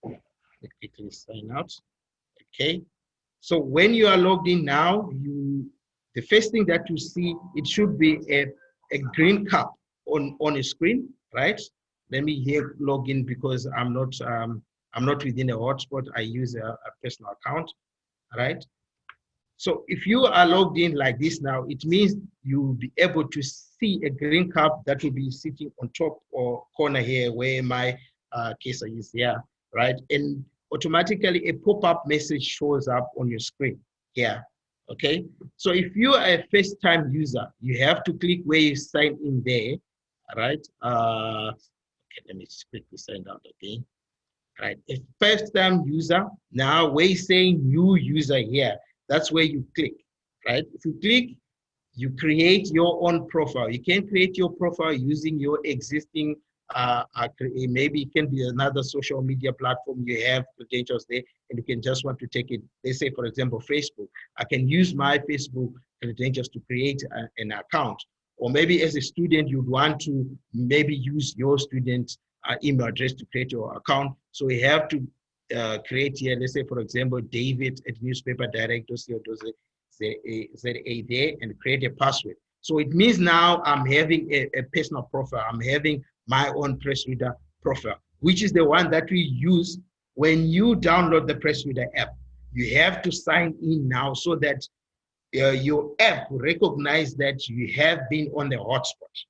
quickly sign out, okay? So when you are logged in now, the first thing that you see, it should be a green cup on a screen, right? Let me here log in because I'm not within a hotspot. I use a personal account, right? So if you are logged in like this now, it means you'll be able to see a green cup that will be sitting on top or corner here where my case is here, right? And automatically a pop-up message shows up on your screen here. Okay, so if you are a first-time user, you have to click where you sign in there, right? Okay, let me just quickly sign out again. Right, a first-time user, now where you saying new user here, that's where you click, right? If you click, you create your own profile. You can create your profile using your existing, maybe it can be another social media platform. You have credentials there, and you can just want to take it. Let's say, for example, Facebook. I can use my Facebook credentials to create an account. Or maybe as a student, you'd want to maybe use your student email address to create your account. So we have to create here, let's say, for example, David at newspaperdirect.co.za there, and create a password. So it means now I'm having a personal profile. I'm having my own PressReader profile, which is the one that we use when you download the PressReader app. You have to sign in now so that your app will recognize that you have been on the hotspot.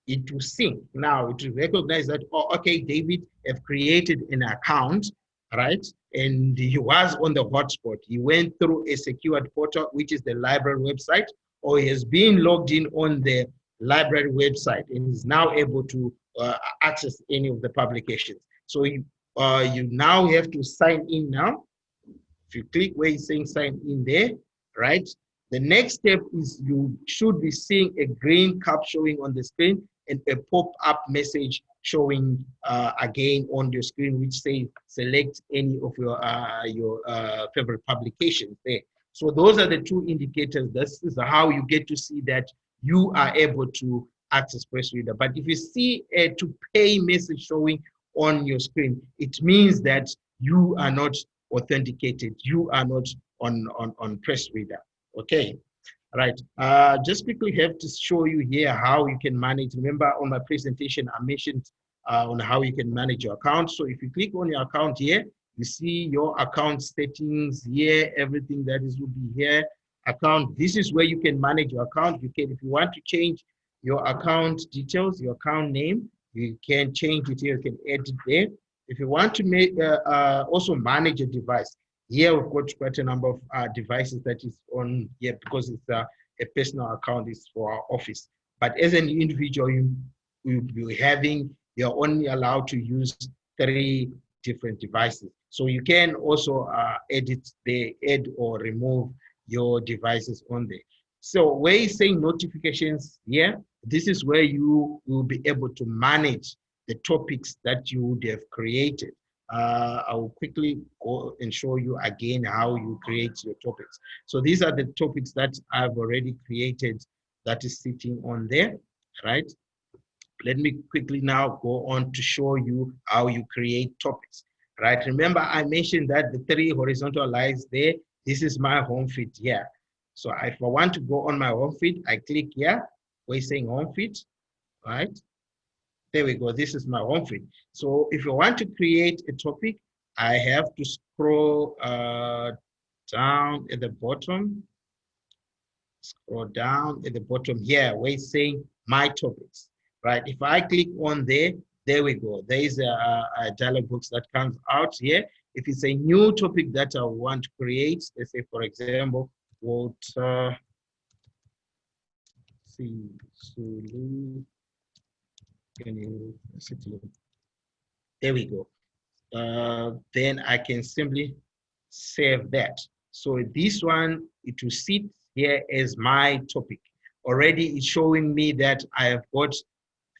it will sync. Now it will recognize that, oh, okay, David have created an account, right? And he was on the hotspot. He went through a secured portal, which is the library website, or he has been logged in on the library website and is now able to access any of the publications. So you now have to sign in now. If you click where it's saying sign in there, right? The next step is you should be seeing a green cap showing on the screen and a pop-up message showing again on your screen, which says select any of your favorite publications there. So those are the two indicators. This is how you get to see that you are able to access PressReader. But if you see a to pay message showing on your screen, it means that you are not authenticated. You are not on PressReader. Okay. Right. Just quickly have to show you here how you can manage. Remember on my presentation, I mentioned on how you can manage your account. So if you click on your account here, you see your account settings here, everything that is will be here. Account, this is where you can manage your account. You can, if you want to change your account details, your account name, you can change it here, you can edit there. If you want to make also manage a device, here we've got quite a number of devices that is on here because it's a personal account, is for our office. But as an individual, you're only allowed to use 3 different devices. So you can also edit the add or remove your devices on there. So where you saying notifications here, this is where you will be able to manage the topics that you would have created. I will quickly go and show you again how you create your topics. So these are the topics that I've already created that is sitting on there, right? Let me quickly now go on to show you how you create topics, right? Remember, I mentioned that the 3 horizontal lines there, this is my home feed here. So if I want to go on my home feed, I click here, where it's saying home feed, right? There we go, this is my home feed. So if you want to create a topic, I have to scroll down at the bottom, scroll down at the bottom here, where it's saying my topics, right? If I click on there, there we go. There is a dialog box that comes out here. If it's a new topic that I want to create, let's say, for example, Walter Sisulu University. There we go. Then I can simply save that. So this one, it will sit here as my topic. Already it's showing me that I have got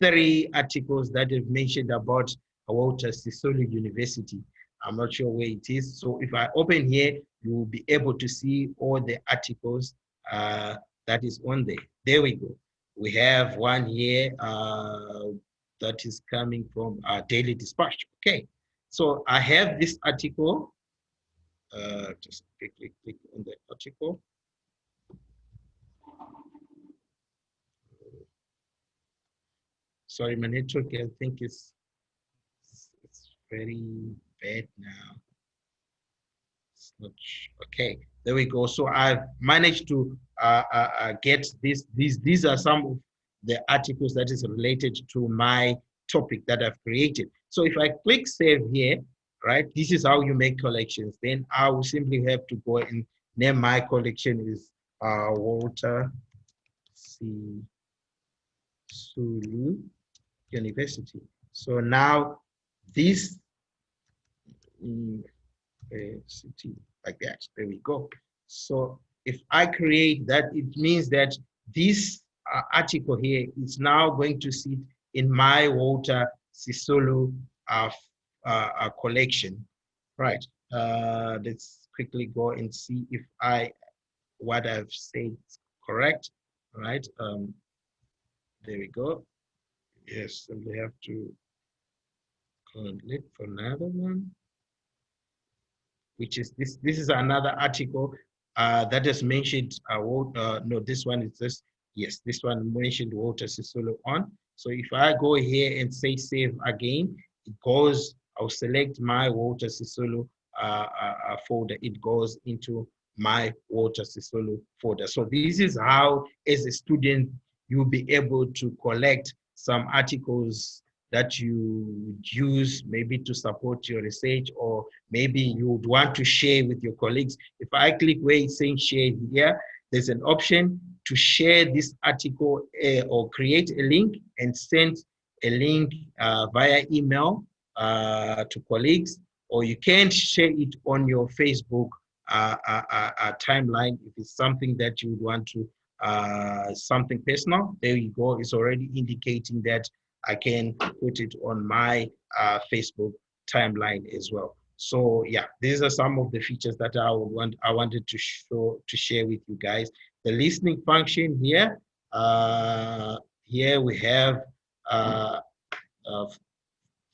3 articles that have mentioned about Walter Sisulu University. I'm not sure where it is. So if I open here, you will be able to see all the articles that is on there. There we go. We have one here that is coming from Daily Dispatch. Okay, so I have this article. Just quickly click on the article. Sorry, my network, I think it's very bad now. It's not okay. There we go. So I've managed to get this. These are some of the articles that is related to my topic that I've created. So if I click save here, right, this is how you make collections. Then I will simply have to go and name my collection is Walter Sisulu University. So now this city like that, there we go. So if I create that, it means that this article here is now going to sit in my Walter Sisulu collection, right? Let's quickly go and see if what I've said is correct, right? There we go. Yes, and we have to look for another one, which is this. This is another article that is mentioned. No, this one is this. Yes, this one mentioned Walter Sisulu on. So if I go here and say save again, it goes. I'll select my Walter Sisulu folder. It goes into my Walter Sisulu folder. So this is how, as a student, you'll be able to collect some articles that you would use maybe to support your research, or maybe you would want to share with your colleagues. If I click where it's saying share here, there's an option to share this article or create a link and send a link via email to colleagues, or you can share it on your Facebook timeline if it's something that you would want to, something personal. There you go. It's already indicating that I can put it on my Facebook timeline as well. So yeah, these are some of the features that I wanted to share with you guys. The listening function here. Here we have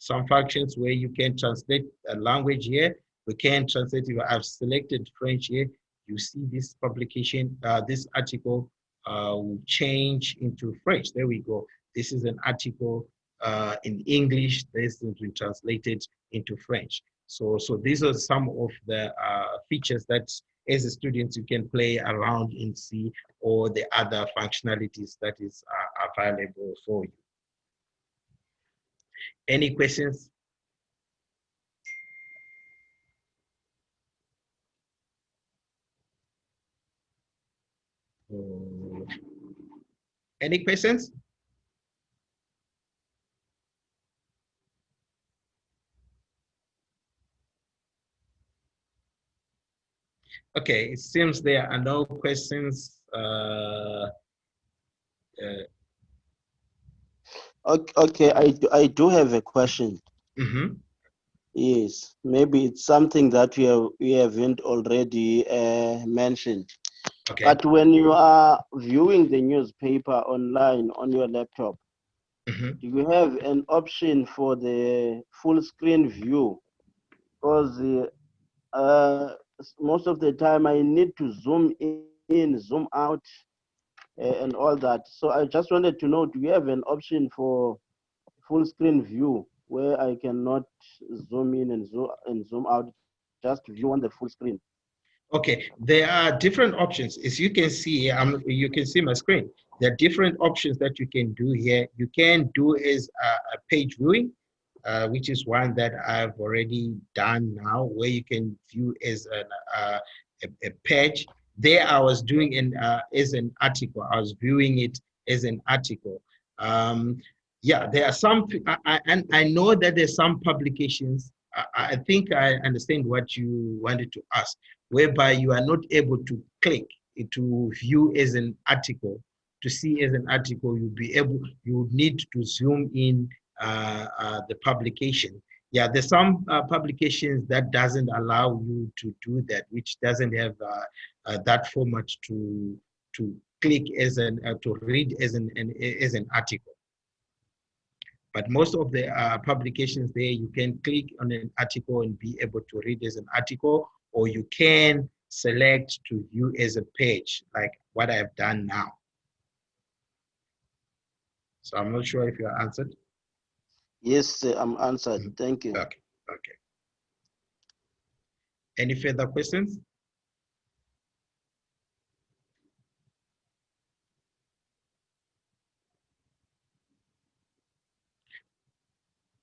some functions where you can translate a language here. We can translate it. I've selected French here. You see this publication, this article will change into French. There we go. This is an article in English. This has been translated into French. So these are some of the features that as a student you can play around and see, or the other functionalities that is available for you. Any questions? Any questions? Okay, it seems there are no questions. Okay, I do have a question. Mm-hmm. Yes, maybe it's something that we haven't already mentioned. Okay. But when you are viewing the newspaper online on your laptop, Mm-hmm. do you have an option for the full screen view? Because most of the time I need to zoom in, zoom out, and all that. So I just wanted to know, do you have an option for full screen view where I cannot zoom in and zoom out, just view on the full screen? Okay, there are different options. As you can see, you can see my screen. There are different options that you can do here. You can do as a page viewing, which is one that I've already done now, where you can view as a page. There I was doing as an article. I was viewing it as an article. Yeah, there are some, and I know that there's some publications. I think I understand what you wanted to ask, whereby you are not able to click to view as an article. To see as an article, you would need to zoom in the publication. Yeah, there's some publications that doesn't allow you to do that, which doesn't have that format to click as to read as an article. But most of the publications there, you can click on an article and be able to read as an article, or you can select to view as a page, like what I've done now. So I'm not sure if you are answered. Yes, I'm answered. Thank you. Okay, okay. Any further questions?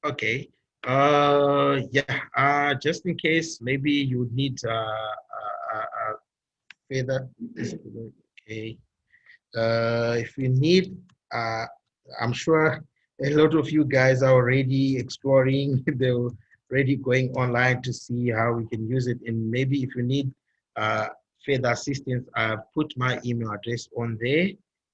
Okay. Yeah. Just in case, maybe you would need further. Okay. If you need, I'm sure a lot of you guys are already exploring. They're already going online to see how we can use it. And maybe if you need further assistance, I've put my email address on there,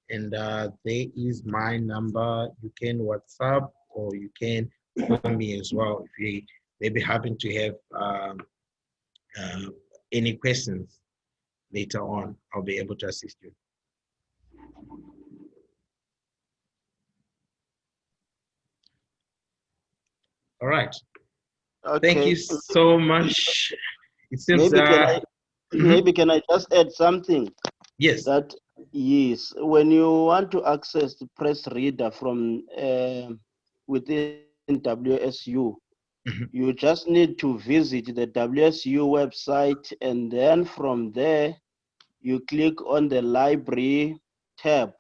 and there is my number. You can WhatsApp, or you can call me as well if you maybe happen to have any questions later on. I'll be able to assist you. All right. Okay. Thank you so much. It seems maybe can I just add something? Yes. That yes, when you want to access the PressReader from within WSU, you just need to visit the WSU website, and then from there you click on the library tab,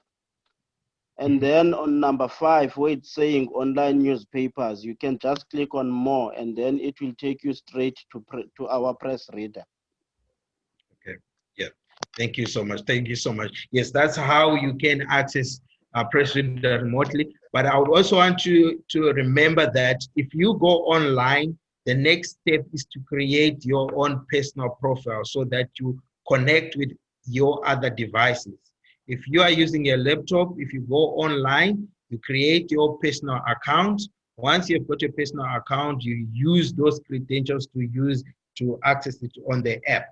And then on number 5, where it's saying online newspapers, you can just click on more, and then it will take you straight to our press reader. Okay. Yeah. Thank you so much. Thank you so much. Yes, that's how you can access PressReader remotely. But I would also want you to remember that if you go online, the next step is to create your own personal profile so that you connect with your other devices. If you are using a laptop, if you go online, you create your personal account. Once you've got your personal account, you use those credentials to access it on the app.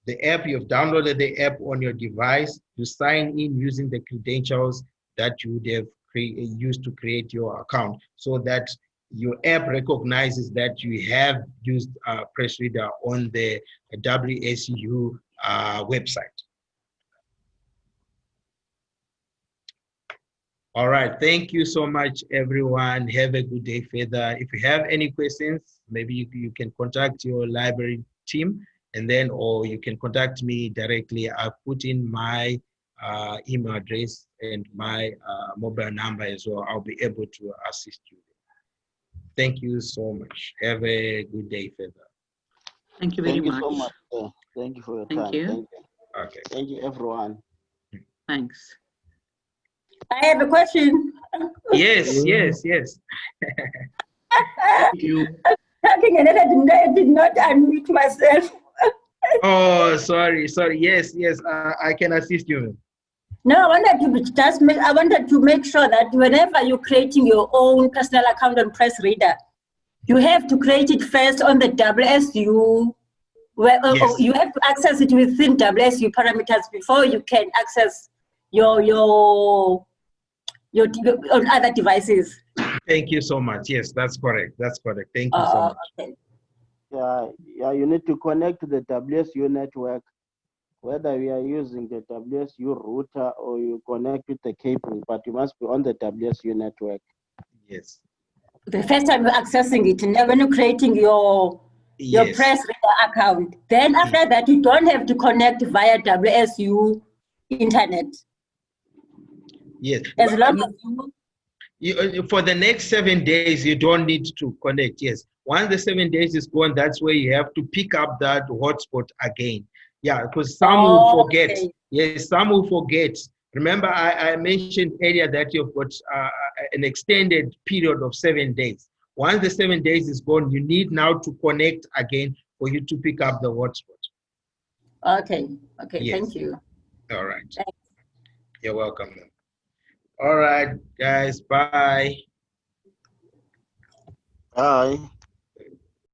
The app, you've downloaded the app on your device, you sign in using the credentials that you would have used to create your account, so that your app recognizes that you have used PressReader on the WSU website. All right, thank you so much, everyone. Have a good day further. If you have any questions, maybe you can contact your library team, and then, or you can contact me directly. I've put in my email address and my mobile number as well. I'll be able to assist you. Thank you so much. Have a good day further. Thank you very Thank you much. so much. Thank you for your Thank time. you. Thank you. Okay. Thank you, everyone. Thanks. I have a question. Yes. Thank you. Talking and then I did not unmute myself. Oh, sorry. Yes, I can assist you. No, I wanted to make sure that whenever you're creating your own personal account on PressReader, you have to create it first on the WSU, where Yes. you have to access it within WSU parameters before you can access your on other devices. Thank you so much. Yes, that's correct. Thank you so much. Okay. Yeah, you need to connect to the WSU network, whether we are using the WSU router or you connect with the cable, but you must be on the WSU network. Yes. The first time you're accessing it, and then when you're creating your Yes. PressReader account, then after that you don't have to connect via WSU internet. Yes. As long as you, for the next 7 days, you don't need to connect. Yes. Once the 7 days is gone, that's where you have to pick up that hotspot again. Yeah, because some will forget. Okay. Yes, some will forget. Remember, I mentioned earlier that you've got an extended period of 7 days. Once the 7 days is gone, you need now to connect again for you to pick up the hotspot. Okay. Yes. Thank you. All right. Thanks. You're welcome. All right, guys. Bye. Bye.